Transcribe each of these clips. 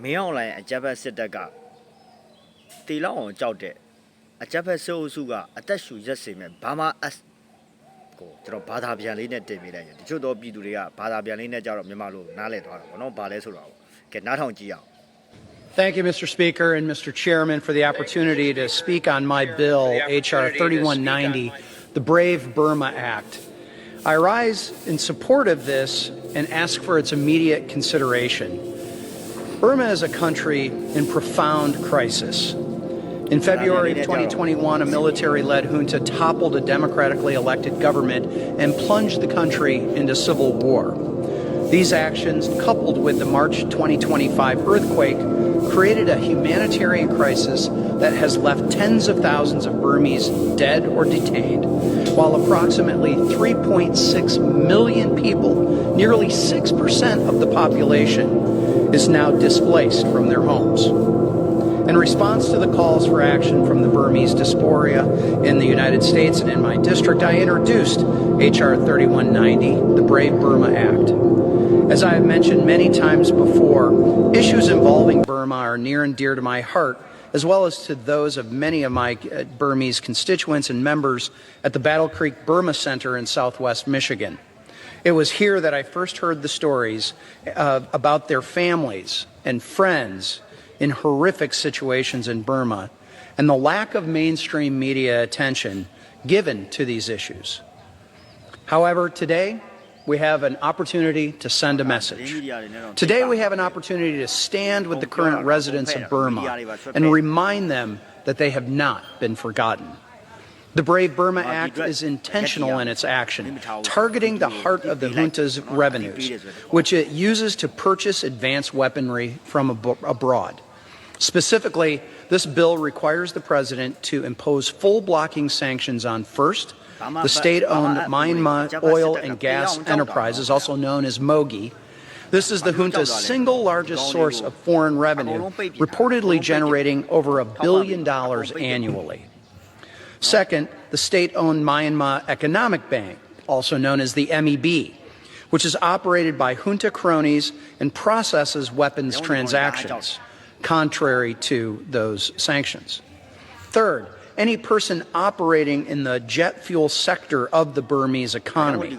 没有来，这边是这个，对了，我找的，这边是我说个，这属于什么？爸妈这个巴达边里呢对面来，就到比如的个巴达边里呢，叫什么马路哪来团？我弄巴来说了，给哪趟机啊？ Thank you, Mr. Speaker and Mr. Chairman, for the opportunity to speak on my bill, H.R. 3190, the BRAVE Burma Act. I rise in support of this and ask for its immediate consideration. Burma is a country in profound crisis. In February of 2021, a military-led junta toppled a democratically elected government and plunged the country into civil war. These actions, coupled with the March 2025 earthquake, created a humanitarian crisis that has left tens of thousands of Burmese dead or detained, while approximately 3.6 million people, nearly 6% of the population, is now displaced from their homes. In response to the calls for action from the Burmese diaspora in the United States and in my district, I introduced H.R. 3190, the BRAVE Burma Act. As I have mentioned many times before, issues involving Burma are near and dear to my heart, as well as to those of many of my Burmese constituents and members at the Battle Creek Burma Center in southwest Michigan. It was here that I first heard the stories about their families and friends in horrific situations in Burma, and the lack of mainstream media attention given to these issues. However, today, we have an opportunity to send a message. Today we have an opportunity to stand with the current residents of Burma and remind them that they have not been forgotten. The BRAVE Burma Act is intentional in its action, targeting the heart of the junta's revenues, which it uses to purchase advanced weaponry from abroad. Specifically, this bill requires the president to impose full blocking sanctions on first, the state-owned Myanmar Oil and Gas Enterprises, also known as MOGI. This is the junta's single largest source of foreign revenue, reportedly generating over $1 billion annually. Second, the state-owned Myanmar Economic Bank, also known as the MEB, which is operated by junta cronies and processes weapons transactions, contrary to those sanctions. Third, any person operating in the jet fuel sector of the Burmese economy.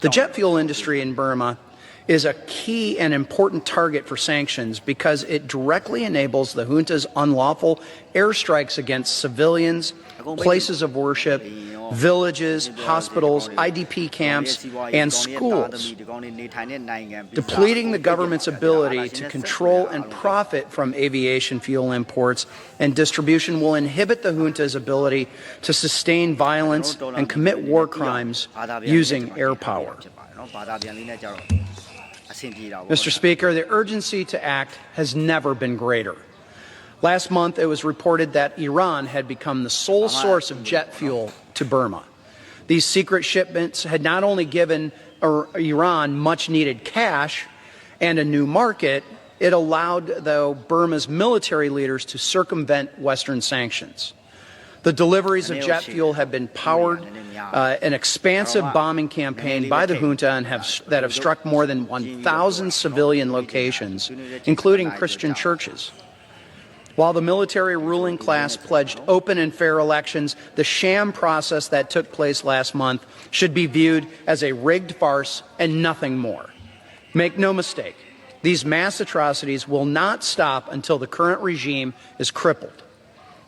The jet fuel industry in Burma is a key and important target for sanctions because it directly enables the junta's unlawful airstrikes against civilians, places of worship, villages, hospitals, IDP camps, and schools, depleting the government's ability to control and profit from aviation fuel imports and distribution will inhibit the junta's ability to sustain violence and commit war crimes using air power. Mr. Speaker, the urgency to act has never been greater. Last month, it was reported that Iran had become the sole source of jet fuel to Burma. These secret shipments had not only given Iran much-needed cash and a new market, it allowed, though, Burma's military leaders to circumvent Western sanctions. The deliveries of jet fuel have been powered an expansive bombing campaign by the junta and that have struck more than 1,000 civilian locations, including Christian churches. While the military ruling class pledged open and fair elections, the sham process that took place last month should be viewed as a rigged farce and nothing more. Make no mistake, these mass atrocities will not stop until the current regime is crippled.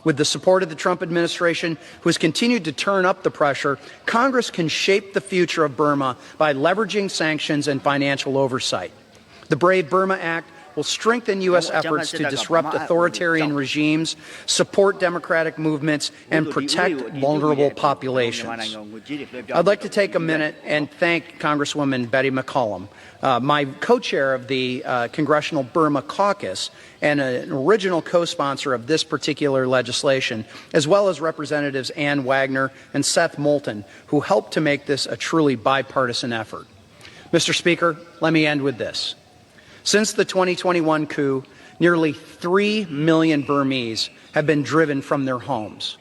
With the support of the Trump administration, who has continued to turn up the pressure, Congress can shape the future of Burma by leveraging sanctions and financial oversight. The BRAVE Burma Act will strengthen U.S. efforts to disrupt authoritarian regimes, support democratic movements, and protect vulnerable populations. I'd like to take a minute and thank Congresswoman Betty McCollum, my co-chair of the Congressional Burma Caucus and an original co-sponsor of this particular legislation, as well as Representatives Ann Wagner and Seth Moulton, who helped to make this a truly bipartisan effort. Mr. Speaker, let me end with this. Since the 2021 coup, nearly 3 million Burmese have been driven from their homes.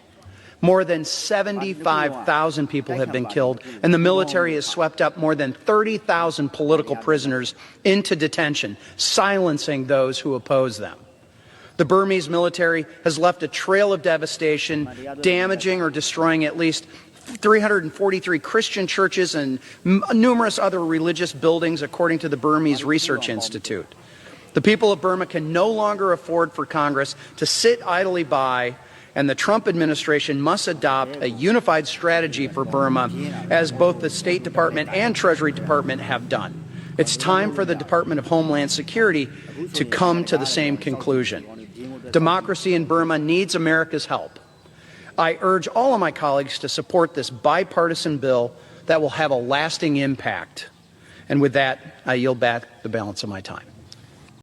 More than 75,000 people have been killed, and the military has swept up more than 30,000 political prisoners into detention, silencing those who oppose them. The Burmese military has left a trail of devastation, damaging or destroying at least 343 Christian churches and numerous other religious buildings, according to the Burmese Research Institute. The people of Burma can no longer afford for Congress to sit idly by, and the Trump administration must adopt a unified strategy for Burma, as both the State Department and Treasury Department have done. It's time for the Department of Homeland Security to come to the same conclusion. Democracy in Burma needs America's help. I urge all of my colleagues to support this bipartisan bill that will have a lasting impact. And with that, I yield back the balance of my time.